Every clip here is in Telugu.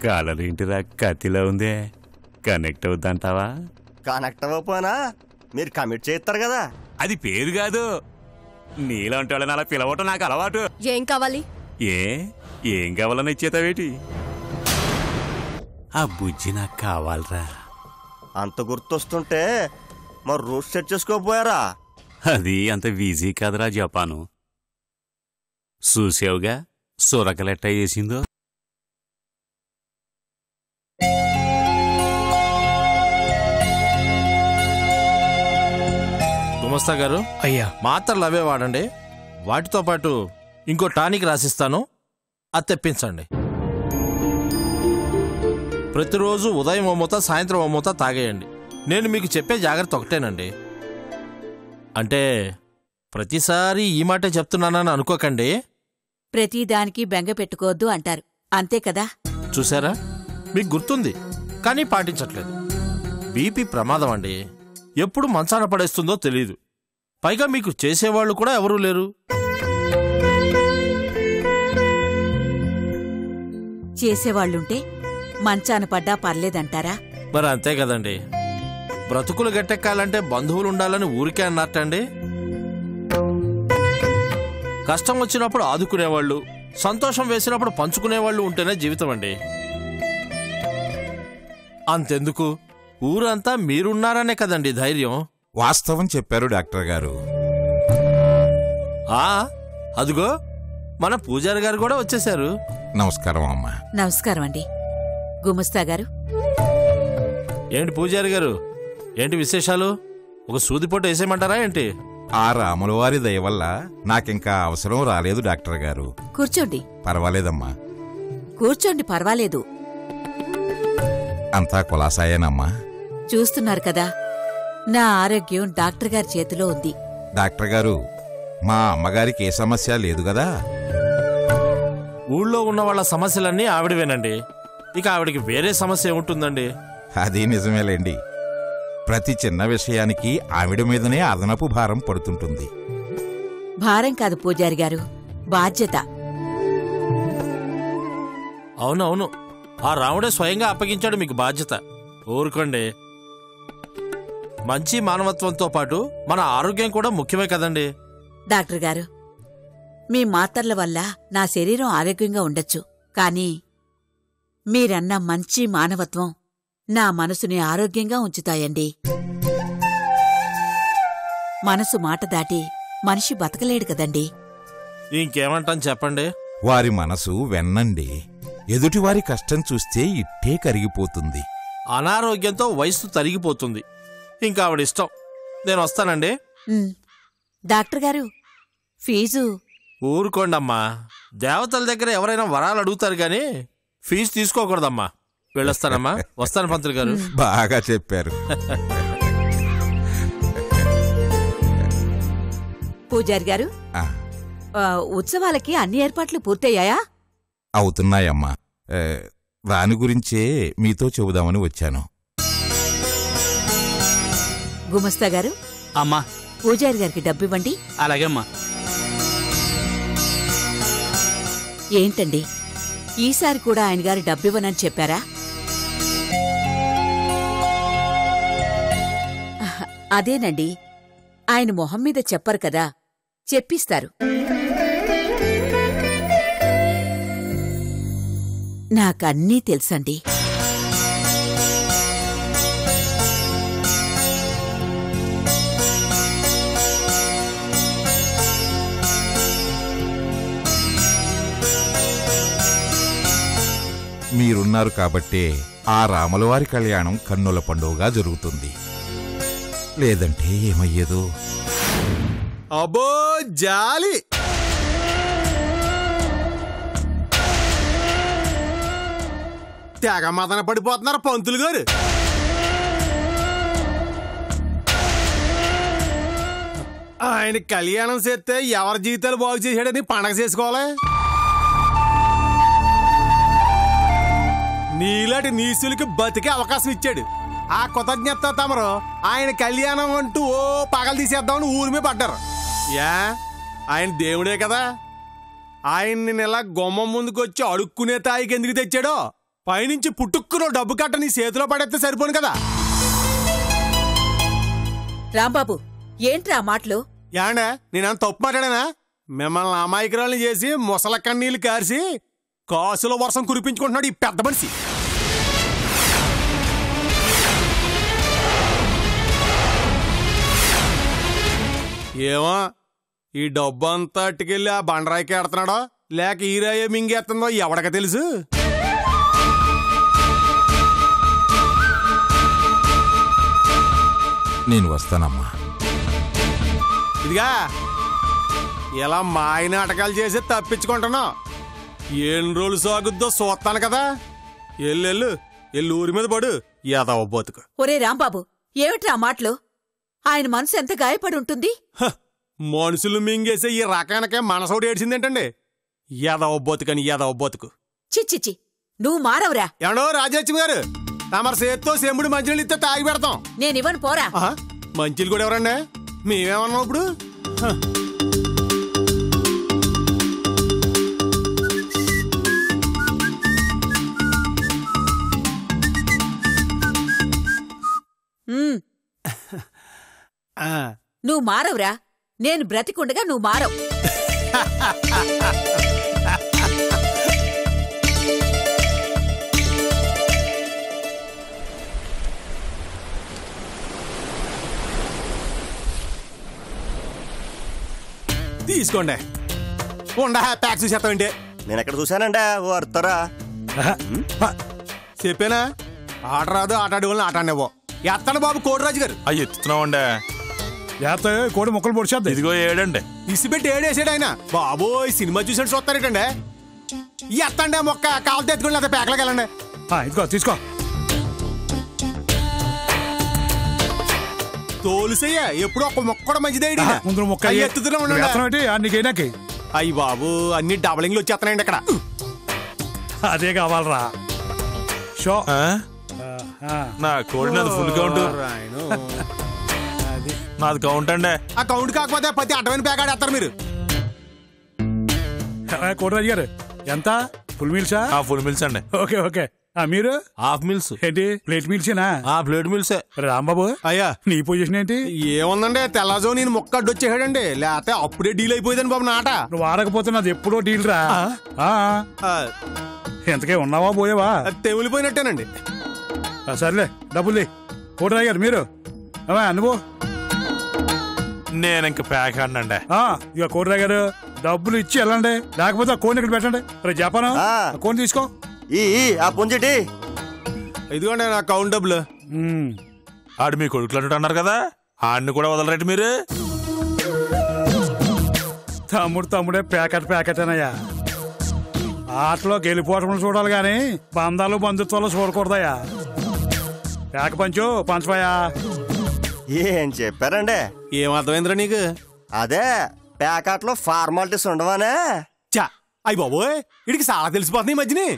కలర్ ఇంటిరా కత్తిలో ఉందే, కనెక్ట్ అవుద్దంటావా? కనెక్ట్ అవ్వకపోయినా మీరు కమిట్ చేస్తారు కదా. అది పేరు కాదు, నీలాంటి వాళ్ళని అలా పిలవటం నాకు అలవాటు. ఏం కావాలి? ఏం కావాలని ఇచ్చేతావేటి? ఆ బుజ్జి నాకు కావాలరా. అంత గుర్తొస్తుంటే మరి రూట్ సెట్ చేసుకోపోయారా? అది అంత ఈజీ కాదురా జపాను. చూసావుగా సొరకలెట్ట వేసిందో. గుమస్తా గారు, అయ్యా మాత్రలు అవే వాడండి. వాటితో పాటు ఇంకో టానిక్ రాసిస్తాను, అది తెప్పించండి. ప్రతిరోజు ఉదయం ఓ మూత, సాయంత్రం ఓ మూత తాగేయండి. నేను మీకు చెప్పే జాగ్రత్త ఒకటేనండి. అంటే ప్రతిసారి ఈ మాటే చెప్తున్నానని అనుకోకండి. ప్రతిదానికి బెంగ పెట్టుకోవద్దు అంటారు, అంతే కదా? చూసారా, మీకు గుర్తుంది కానీ పాటించట్లేదు. బీపీ ప్రమాదం అండి, ఎప్పుడు మంచాన పడేస్తుందో తెలీదు. పైగా మీకు చేసేవాళ్లు కూడా ఎవరూ లేరు. చేసేవాళ్లుంటే మంచాన పడ్డా పర్లేదంటారా? మరి అంతే కదండి. బ్రతుకులు గట్టెక్కాలంటే బంధువులు ఉండాలని ఊరికే అన్నట్టండి. కష్టం వచ్చినప్పుడు ఆదుకునేవాళ్ళు, సంతోషం వేసినప్పుడు పంచుకునేవాళ్ళు ఉంటేనే జీవితం అండి. అంతెందుకు, ఊరంతా మీరున్నారనే కదండి ధైర్యం. వాస్తవం చెప్పారు డాక్టర్ గారు. అదిగో మన పూజారి గారు కూడా వచ్చేశారు. నమస్కారం అమ్మా. నమస్కారం అండి. గుమస్తా గారు. ఏంటి పూజారి గారు, ఏంటి విశేషాలు? ఒక సూదిపోటు వేసేయమంటారా ఏంటి? ఆ రాములవారి దయ వల్ల నాకింకా అవసరం రాలేదు డాక్టర్ గారు. కూర్చోండి. పర్వాలేదమ్మా. కూర్చోండి, పర్వాలేదు. అంతా కులాసాయేనమ్మా. చూస్తున్నారు కదా, నా ఆరోగ్యం డాక్టర్ గారి చేతిలో ఉంది. డాక్టర్ గారు, మా అమ్మగారికి ఏ సమస్య లేదు కదా? ఊళ్ళో ఉన్న వాళ్ళ సమస్యలన్నీ ఆవిడవేనండి. ఇక ఆవిడికి వేరే సమస్య ఏముంటుందండి? అది నిజమేలేండి. ప్రతి చిన్న విషయానికి ఆవిడ మీదనే అదనపు భారం పడుతుంటుంది. భారం కాదు పూజారి గారు, బాధ్యత. అవునవును, ఆ రాముడే స్వయంగా అప్పగించాడు మీకు బాధ్యత. ఊరుకోండి. మంచి మానవత్వంతో పాటు మన ఆరోగ్యం కూడా ముఖ్యమే కదండి. డాక్టర్ గారు, మీ మాత్రల వల్ల నా శరీరం ఆరోగ్యంగా ఉండొచ్చు, కానీ మీరన్న మంచి మానవత్వం నా మనసుని ఆరోగ్యంగా ఉంచుతాయండి. మనసు మాట దాటి మనిషి బతకలేడు కదండి. ఇంకేమంటాను చెప్పండి. వారి మనసు వెన్నండి. ఎదుటివారి కష్టం చూస్తే ఇట్టే కరిగిపోతుంది. అనారోగ్యంతో వయస్సు తరిగిపోతుంది. ఇంకా ఆవిడిష్టం. నేను వస్తానండి. డాక్టర్ గారు, ఫీజు? ఊరుకోండమ్మా, దేవతల దగ్గర ఎవరైనా వరాలు అడుగుతారు గాని ఫీజు తీసుకోకూడదమ్మా. వెళ్ళొస్తానమ్మా. వస్తాను పంతులు గారు. బాగా చెప్పారు. పూజారి గారు, ఉత్సవాలకి అన్ని ఏర్పాట్లు పూర్తయ్యాయా? అవుతున్నాయమ్మా. దాని గురించే మీతో చెబుదామని వచ్చాను. గుమస్తా గారు. అమ్మా. పూజారి గారికి డబ్బివ్వండి. అలాగేమ్మా. ఏంటండి, ఈసారి కూడా ఆయన గారు డబ్బివ్వనని చెప్పారా? అదేనండి, ఆయన మొహం మీద చెప్పరు కదా, చెప్పిస్తారు. నాకన్నీ తెలుసండి. మీరున్నారు కాబట్టే ఆ రాములవారి కళ్యాణం కన్నుల పండుగగా జరుగుతుంది. లేదంటే ఏమయ్యేదో. అబ్బో జాలి! తెగ మదన పడిపోతున్నారు పంతులు గారు. ఆయన కళ్యాణం చేస్తే ఎవరి జీవితాలు బాగు చేశాడని పండగ చేసుకోవాలి. నీలాంటి నీసులకి బతికే అవకాశం ఇచ్చాడు. ఆ కృతజ్ఞత తమరు ఆయన కళ్యాణం అంటూ ఓ పగలు తీసేద్దామని ఊరి మీద పడ్డారు. ఆయన దేవుడే కదా. ఆయన్ని ఇలా గుమ్మం ముందుకు వచ్చి అడుక్కునే తాయికి ఎందుకు తెచ్చాడో పైనుంచి పుట్టుక్కునో డబ్బు కట్ట నీ చేతిలో పడేస్తే సరిపోను కదా. రాంబాబు ఏంట్రా మాటలు? యాండే నేనేం తప్పు మాట్లాడానా? మిమ్మల్ని అమాయకురాల్ని చేసి ముసల కన్నీళ్లు కారిసి కాసుల వర్షం కురిపించుకుంటున్నాడు ఈ పెద్ద మనిషి. ఏమో ఈ డబ్బు అంతా అట్టుకెళ్ళి ఆ బండరాయికి ఎడుతున్నాడో లేక ఈ రాయే మింగేస్తుందో ఎవడక తెలుసు. నేను వస్తానమ్మా. ఇదిగా ఇలా మాయ నాటకాలు చేసి తప్పించుకుంటున్నావు. ఎన్ని రోజులు సాగుద్దో చూస్తాను కదా. ఎల్లెళ్ళు ఊరి మీద పడు ఏదవ బతుకు. ఒరే రాంబాబు ఏమిట్రా మాటలు? ఆయన మనసు ఎంత గాయపడి ఉంటుంది? మనుషులు మింగేసే ఈ రకానికే మనసోడు ఏడ్చిందేంటండి? ఏదవ బతుకని ఏదవ బతుకు. చిచ్చిచ్చి నువ్వు మారవురా. ఏడో రాజలక్ష్మి గారు తమర చేత్తో సెంబుడు మంచినీళ్ళు ఇస్తే తాగి పెడతాం. నేనివ్వను పోరా. మంచిలు కూడా ఎవరండి? మేమేమన్నాం ఇప్పుడు? నువ్వు మారవురా. నేను బ్రతికుండగా నువ్వు మారవు. తీసుకోండి. ఉండా ప్యాక్ చూసేస్తామంటే. నేను ఎక్కడ చూశానంటే ఓ అర్థరా చెప్పానా? ఆట రాదు ఆట ఆడే వాళ్ళని ఆట ఆడినవో. ఎత్తండి బాబు కోటిరాజు గారు. అవి ఎత్తుతున్నామండే. కోడి మొక్కలు పొడిచేద్దాం. ఇదిగో ఏడండి. ఇసిపెట్టి ఏడేసాడు ఆయన. బాబోయ్ సినిమా చూసాడు చూస్తారేటండి. ఎత్తండి మొక్క కాలు ఎత్తుకుని లేదా ప్యాక్లోకి వెళ్ళండి. ఇదిగో తీసుకో. తోలుసయ్య ఎప్పుడు ఒక మొక్క కూడా మంచిదే. ముందు మొక్క ఎత్తుతున్నా. అయ్యి బాబు అన్ని డబలింగ్లు వచ్చేస్తున్నాయండి ఇక్కడ. అదే కావాలరా. షో నా కోడి నాది ఫుల్ కౌంట్. నాది కౌంట్ అండి. ఆ కౌంట్ కాకపోతే ప్రతి అడ్డమైన ప్యాకాడు వేస్తారు మీరు. కోటరాజు గారు ఎంత? ఫుల్ మీల్సా? ఫుల్ మిల్స్ అండి. Okay okay. మీరు హాఫ్ మిల్స్ ఏంటి? ప్లేట్ మీల్సేనా? ప్లేట్ మిల్సే. రాంబాబు అయ్యా నీ పొజిషన్ ఏంటి? ఏముందండి తెల్లజో నేను మొక్క అడ్డొచ్చేసాడండి. లేకపోతే అప్పుడే డీల్ అయిపోయిందని బాబు నాట. నువ్వు ఆడకపోతే నాది ఎప్పుడో డీల్ రా. ఎంతకే ఉన్నావా పోయావా? తెమిలిపోయినట్టేనండి. సర్లే డబ్బులు కోటరాజు గారు మీరు అనుభవం. నేను ఇంక ప్యాక్ ఆడినండి. ఇక కోటరాజు గారు డబ్బులు ఇచ్చి వెళ్ళండి. లేకపోతే ఆ కోన్ ఇక్కడ పెట్టండి. రేపు చెప్పాను కోన్ తీసుకో. ఆ పుంజటి ఇదిగోండి నా కౌంట్ డబ్బులు. ఆడు మీ కొడుకులు అన్నారు కదా, ఆడిని కూడా వదలరేంటి మీరు? తమ్ముడే ప్యాకెట్ అనయ్యా. ఆటలో గెలిపోవటం చూడాలి గాని బంధాలు బంధుత్వాలు చూడకూడదయ్యా. ప్యాక పంచవయ్యా. ఏం చెప్పారండి? ఏం అర్థమైందిరా నీకు? అదే ప్యాకెట్లో ఫార్మాలిటీస్ ఉండవానే. చా అయ్యి బాబోయ్ వీడికి చాలా తెలిసిపోతుంది ఈ మధ్యని.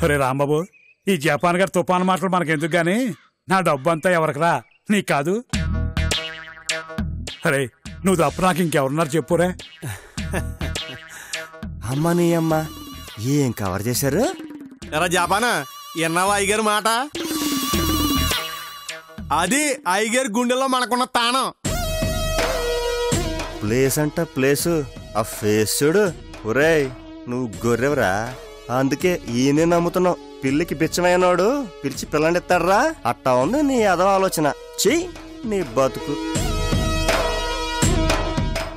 అరే రాంబాబు ఈ జపాన్ గారు తుఫాను మాటలు మనకెందుకు గాని నా డబ్బు అంతా ఎవరికిరా? నీకు కాదు. అరే నువ్వు తప్పు నాకు ఇంకెవరున్నారు చెప్పురే. అమ్మ నీ అమ్మ ఏం కవర్ చేశారు? ఎరా జపానా ఎన్నావా అయ్యగారు మాట? అది అయ్యగారి గుండెల్లో మనకున్న తానం. ప్లేస్ అంట ప్లేసు ఆ ఫేస్ చూడు. ఒరేయ్ నువ్వు గొర్రెవరా? అందుకే ఈయనే నమ్ముతున్నావు. పిల్లికి బిచ్చమైనోడు పిలిచి పిల్లండిస్తాడరా. అట్టా ఉంది నీ అదో ఆలోచన. చెయ్యి నీ బతుకు.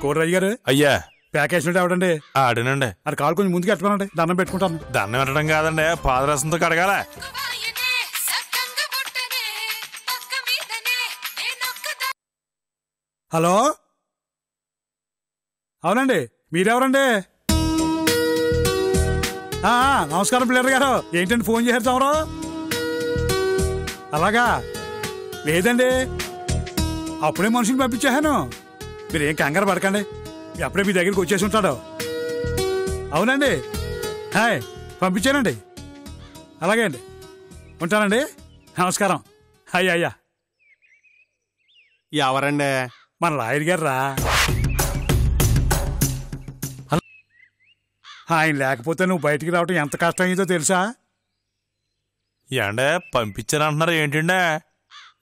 కోటరాజు గారు అయ్యా ప్యాకేజ్ ఎవడండి? ఆడినండి. అది కాలు కొంచెం ముందుకు ఎట్టుకోనండి. దండం పెట్టుకుంటాను. దండం పెట్టడం కాదండి, పాదరసంతో కడగాల. హలో అవునండి మీరెవరండి? నమస్కారం పిల్లర్ గారు. ఏంటండి ఫోన్ చేస్తామరు? అలాగా లేదండి అప్పుడే మనుషుని పంపించాను. మీరేం కంగారు పడకండి అప్పుడే మీ దగ్గరికి వచ్చేసి ఉంటాడు. అవునండి, హాయ్ పంపించానండి. అలాగే అండి, ఉంటానండి. నమస్కారం. అయ్యా ఎవరండి? మన లాయర్ గారు రా. ఆయన లేకపోతే నువ్వు బయటికి రావటం ఎంత కష్టం అయిందో తెలుసా? ఏండే పంపించానంటున్నారు ఏంటండే?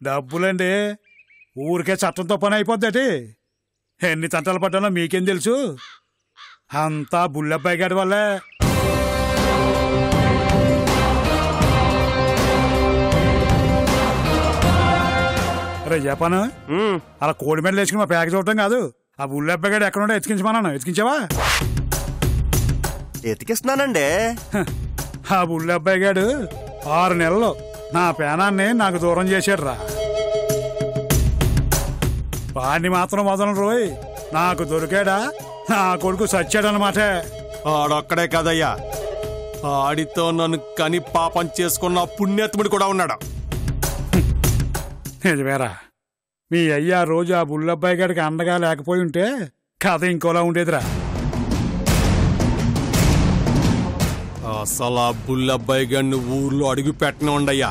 డబ్బులండి. ఊరికే చట్టంతో పని అయిపోద్దటి. ఎన్ని తంటాలు పడ్డానో మీకేం తెలుసు? అంతా బుల్లబ్బాయి గారి వల్లే. రే చెప్పాను, అలా కోడి మెడలు వేసుకుని మా ప్యాక్ చూడటం కాదు. ఆ బుల్లబ్బాయి గారు ఎక్కడ ఉంటే ఎతికించమన్నాను. ఎతికించావా? ఎతికిస్తున్నానండి. ఆ బుల్లబ్బాయి గారు 6 నెలలు నా పేనాన్ని నాకు దూరం చేశాడు రా. వాడిని మాత్రం వదలను రోయ్. నాకు దొరికాడా నా కొడుకు సచ్చాడనమాట. ఆడొక్కడే కదయ్యా, ఆడితో నన్ను కని పాపం చేసుకున్న పుణ్యాత్ముడు కూడా ఉన్నాడు. నిజమేరా, మీ అయ్యా రోజు ఆ బుల్లబ్బాయి గారికి అండగా లేకపోయి ఉంటే కథ ఇంకోలా ఉండేదిరా. అసలు ఆ బుల్లబ్బాయి గారిని ఊర్లో అడుగు పెట్టనే ఉండయ్యా.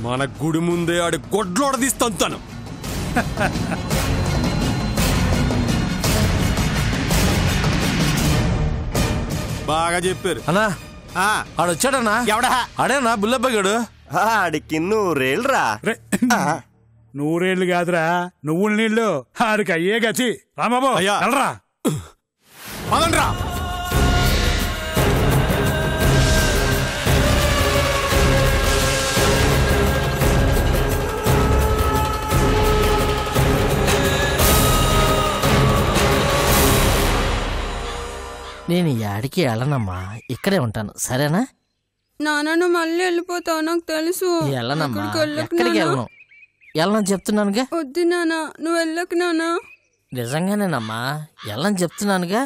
మన గుడి ముందే ఆడి గొడ్లోడదీస్తాను. బాగా చెప్పారు అన్నా. ఆ, ఆడొచ్చాడన్నా? ఎవడా? ఆడేనా బుల్లబ్బగాడు? ఆడికి నూరేళ్ళరా. రే, 100 ఏళ్ళు కాదురా, నువ్వుల నీళ్ళు. ఆడికి అయ్యే గతి. రాంబాబు అయ్యా. వెళ్ళరా. పదండ్రా. నేను యాడికి వెళ్ళనమ్మా, ఇక్కడే ఉంటాను, సరేనా? నాన్న మళ్ళీ వెళ్ళిపోతావు, నాకు తెలుసు. వెళ్ళనమ్మా, ఎక్కడికి ఎక్కడికి వెళ్ళను. వెళ్ళని చెప్తున్నానుగా. వద్దు నాన్న, నువ్వు వెళ్ళకు నాన్న. నిజంగానేనమ్మా, వెళ్ళని చెప్తున్నానుగా.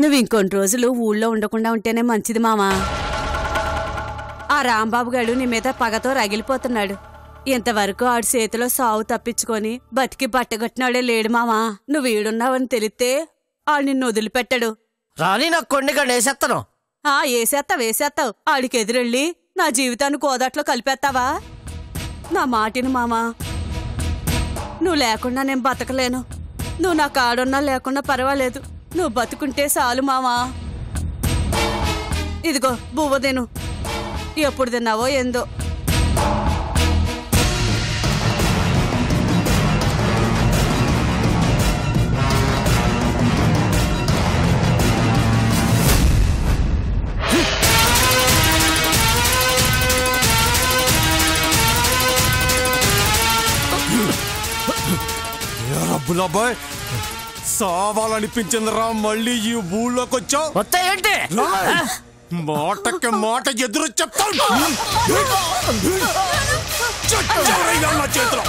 నువ్వు ఇంకొన్ని రోజులు ఊళ్ళో ఉండకుండా ఉంటేనే మంచిది మామా. ఆ రాంబాబు గారు నీ మీద పగతో రగిలిపోతున్నాడు. ఇంతవరకు ఆడి చేతిలో సావు తప్పించుకొని బతికి బట్టగొట్టినాడే లేడు మామా. నువ్వు ఈడున్నావని తెలిస్తే ఆడు నిన్ను వదిలిపెట్టాడు. రాని నాకు కొండగా వేసేస్తాను. వేసేస్తావు. ఆడికి ఎదురెళ్ళి నా జీవితాన్ని కోదాట్లో కలిపేస్తావా? నా మాటిని మామా, నువ్వు లేకుండా నేను బతకలేను. నువ్వు నా కాడున్నా లేకున్నా పర్వాలేదు, నువ్వు బతుకుంటే చాలు మామా. ఇదిగో బువ్వ తిను, ఎప్పుడు తిన్నావో ఏందో. రబ్బులబ్బాయ్, సావాలనిపించిందిరా మళ్ళీ ఈ ఊళ్ళోకి వచ్చావు. ఏంటి మాటకి మాట ఎదురు చెప్తాను. చేతిలో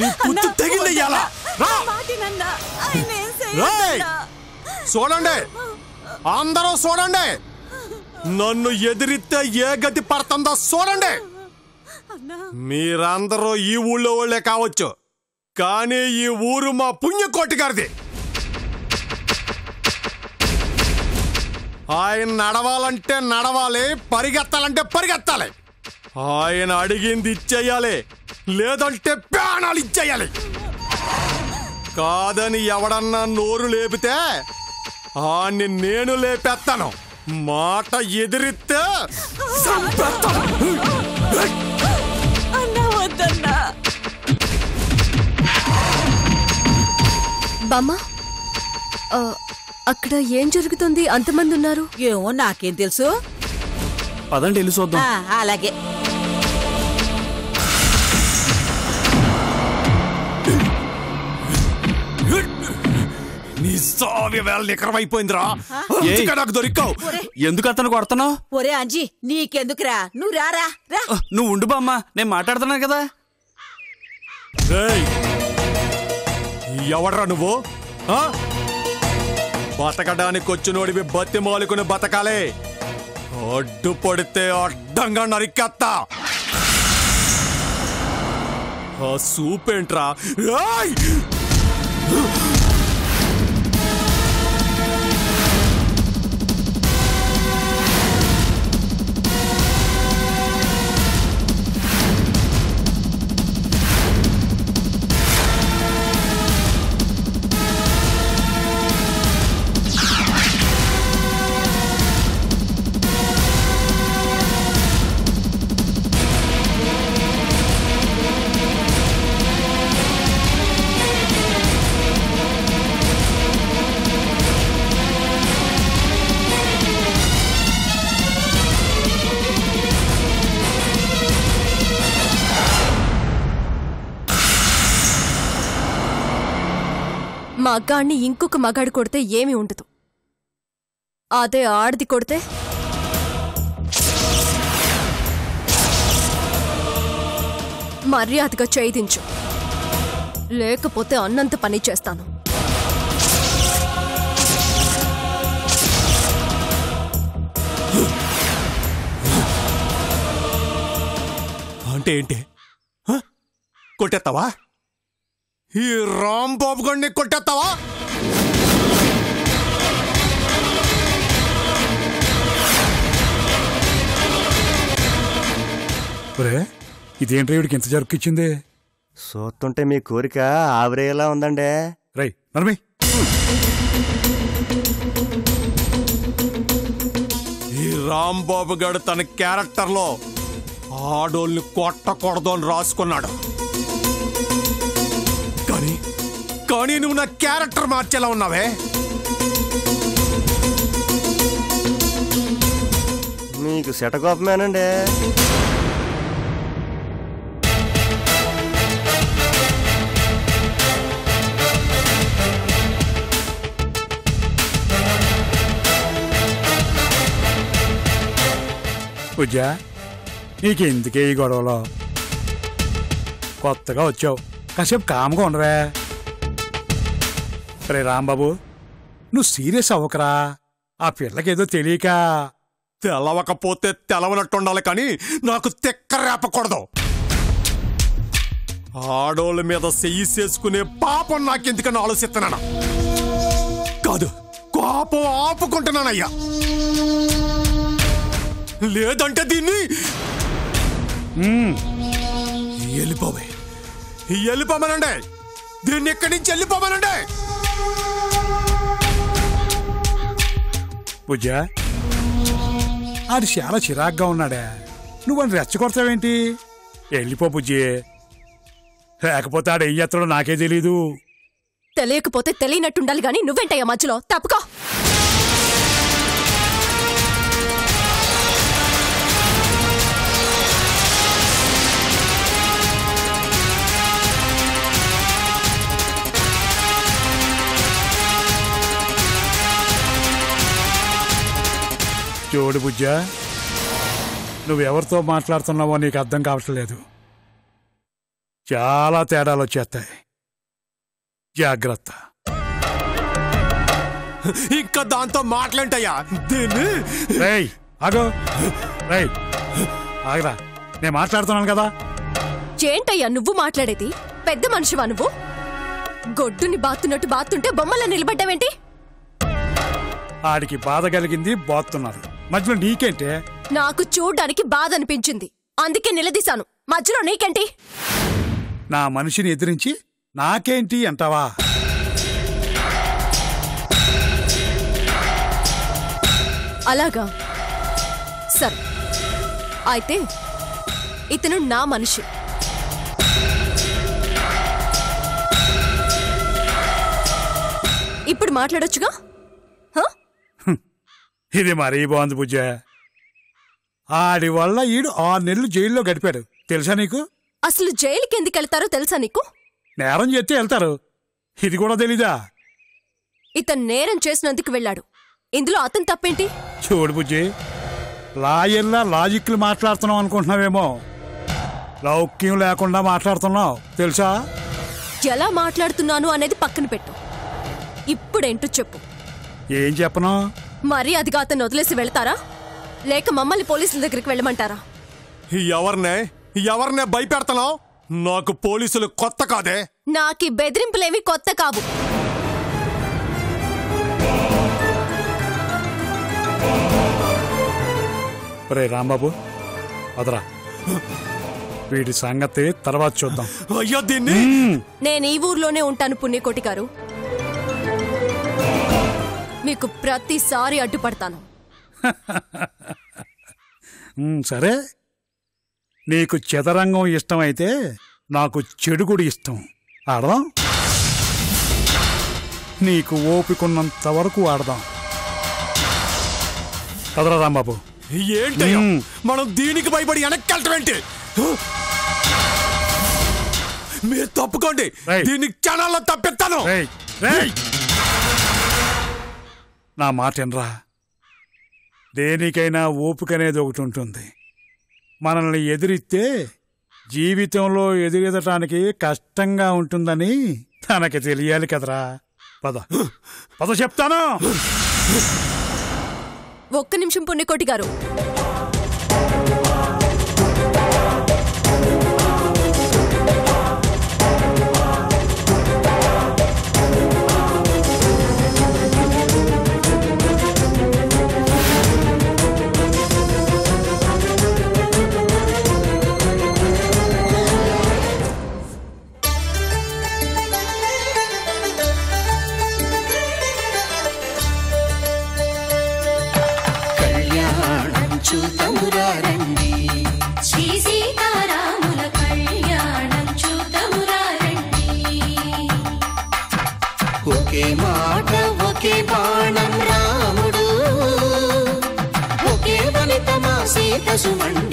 నీ పుట్టు తెగిందయ్యాలా? చూడండి, అందరూ చూడండి, నన్ను ఎదిరిస్తే ఏ గతి పడుతుందో చూడండి. మీరందరూ ఈ ఊళ్ళో వాళ్ళే కావచ్చు, కానీ ఈ ఊరు మా పుణ్యకోటి గారిది. ఆయన నడవాలంటే నడవాలి, పరిగెత్తాలంటే పరిగెత్తాలి. ఆయన అడిగింది ఇచ్చేయాలి, లేదంటే ప్రాణాలు ఇచ్చేయాలి. కాదని ఎవడన్నా నోరు లేపితే ఆన్ని నేను లేపేస్తాను. మాట ఎదిరితే బామ్మ, అక్కడ ఏం జరుగుతుంది? అంతమంది ఉన్నారు. ఏమో నాకేం తెలుసు. పదండి వెళ్ళి చూద్దాం. అలాగే. నీ సావి వేళ నికరమైపోయిందిరా నాకు దొరికావు. ఎందుకు అతను కొడుతున్నావు? ఒరే అంజీ నీకెందుకురా, నువ్వు రారా రా. నువ్వు ఉండు బామ్మ, నేను మాట్లాడుతున్నాను కదా. ఎవడ్రా నువ్వు? బతకడానికి వచ్చినోడివి బతిమాలుకుని బతకాలే. అడ్డు పడితే అడ్డంగా నరికేత్తా. ఆ సూపేంట్రా? మగాణ్ణి ఇంకొక మగాడు కొడితే ఏమీ ఉండదు. అదే ఆడది కొడితే మర్యాదగా చేయించు, లేకపోతే అన్నంత పని చేస్తాను. అంటే ఏంటి? కొట్టేస్తావా? ఈ రాంబాబు గడిని కొట్టేస్తావా? ఇదేంటి వీడికి ఇంత జరుపుకిచ్చింది? చూస్తుంటే మీ కోరిక ఆవిరేలా ఉందండి. రై నర్మి, ఈ రాంబాబు గడు తన క్యారెక్టర్లో ఆడోళ్ళని కొట్టకూడదు అని రాసుకున్నాడు. కానీ నువ్వు నా క్యారెక్టర్ మార్చేలా ఉన్నావే. మీకు శటకోపమేనండి. పూజ, నీకెందుకే ఈ గొడవలో? కొత్తగా వచ్చావు, కాసేపు కామ్గా ఉండవే. రే రాంబాబు, నువ్వు సీరియస్ అవ్వకరా. ఆ పిల్లకేదో తెలియక. తెలవకపోతే తెలవనట్టుండాలి, కానీ నాకు తెక్క రేపకూడదు. ఆడోళ్ళ మీద చెయ్యి చేసుకునే పాపం నాకెందుకని ఆలోచిస్తున్నాను. కాదు, కోపం ఆపుకుంటున్నానయ్యా. లేదంటే దీన్ని వెళ్ళిపోమనండి. దీన్ని ఇక్కడి నుంచి వెళ్ళిపోమనండి. పూజ, ఆడు చాలా చిరాగ్గా ఉన్నాడా. నువ్వని రెచ్చగొడతావేంటి? వెళ్ళిపో పూజీ, లేకపోతే ఆడు ఏం చేస్తాడో నాకే తెలీదు. తెలియకపోతే తెలియనట్టుండాలి గాని నువ్వేంటయ్యా మధ్యలో? తప్పుకో. చూడు బుజ్జ, నువ్వెవరితో మాట్లాడుతున్నావో నీకు అర్థం కావట్లేదు. చాలా తేడాలు వచ్చేస్తాయి, జాగ్రత్త. ఇంకా దాంతో మాట్లాంటయ్యా. రేయ్ ఆగో, రేయ్ ఆగరా, నేను మాట్లాడుతున్నాను కదా. ఏంటయ్యా నువ్వు మాట్లాడేది? పెద్ద మనిషివా నువ్వు? గొడ్డుని బాతున్నట్టు బాతుంటే బొమ్మలా నిలబడ్డావేంటి? ఆడికి బాధ కలిగింది, బాతున్నాడు. మధ్యలో నీకేంటే? నాకు చూడ్డానికి బాధ అనిపించింది, అందుకే నిలదీశాను. మధ్యలో నీకేంటి? నా మనిషిని ఎదిరించి నాకేంటి అంటావా? అలాగా, సరే అయితే ఇతను నా మనిషి. ఇప్పుడు మాట్లాడొచ్చుగా. ఇది మరీ బాగుంది పూజ. ఆడి వల్ల ఈడు 6 నెలలు జైల్లో గడిపాడు, తెలుసా నీకు? అసలు జైలుకి ఎందుకు వెళ్తారో తెలుసా నీకు? నేరం చేస్తే వెళ్తారు, ఇది కూడా తెలీదా? ఇతను నేరం చేసినందుకు వెళ్ళాడు. ఇందులో అతను తప్పేంటి? చూడు బుజ్జి, లాయర్లా లాజిక్లు మాట్లాడుతున్నావు అనుకుంటున్నావేమో. లౌక్యం లేకుండా మాట్లాడుతున్నావు తెలుసా? ఎలా మాట్లాడుతున్నాను అనేది పక్కన పెట్టు. ఇప్పుడేంటో చెప్పు. ఏం చెప్పను? మర్యాదగా అతను వదిలేసి వెళ్తారా, లేక మమ్మల్ని పోలీసుల దగ్గరికి వెళ్ళమంటారా? ఎవరినే భయపెడతావు? నాకు పోలీసులు కొత్త కాదే. నాకీ బెదిరింపులేవి కొత్త కావు. రే రాంబాబు, వదరా, వీటి సంగతి తర్వాత చూద్దాం. అయ్యో దీన్ని నేను ఈ ఊర్లోనే ఉంటాను పుణ్యకోటి గారు. మీకు ప్రతిసారి అడ్డుపడతాను. సరే, నీకు చదరంగం ఇష్టమైతే నాకు చెడుగుడు ఇష్టం. ఆడదాం. నీకు ఓపికన్నంత వరకు ఆడదాం. కదరా రాంబాబు. ఏంటయ్యా మనం దీనికి భయపడి వెనక్కి? మీరు తప్పుకోండి, దీన్ని క్షణాల్లో తప్పిస్తాను. నా మాట వినరా. దేనికైనా ఓపికనేది ఒకటి ఉంటుంది. మనల్ని ఎదిరిస్తే జీవితంలో ఎదురెదటానికి కష్టంగా ఉంటుందని తనకి తెలియాలి కదరా. పద పద చెప్తాను. ఒక్క నిమిషం పుణ్యకోటి గారు. శ్రీ సీతారాముల కళ్యాణం చూతమురారండి. ఒకే మాట ఒకే బాణం రాముడు, ఒకే వనిత మా సీత సుమండు.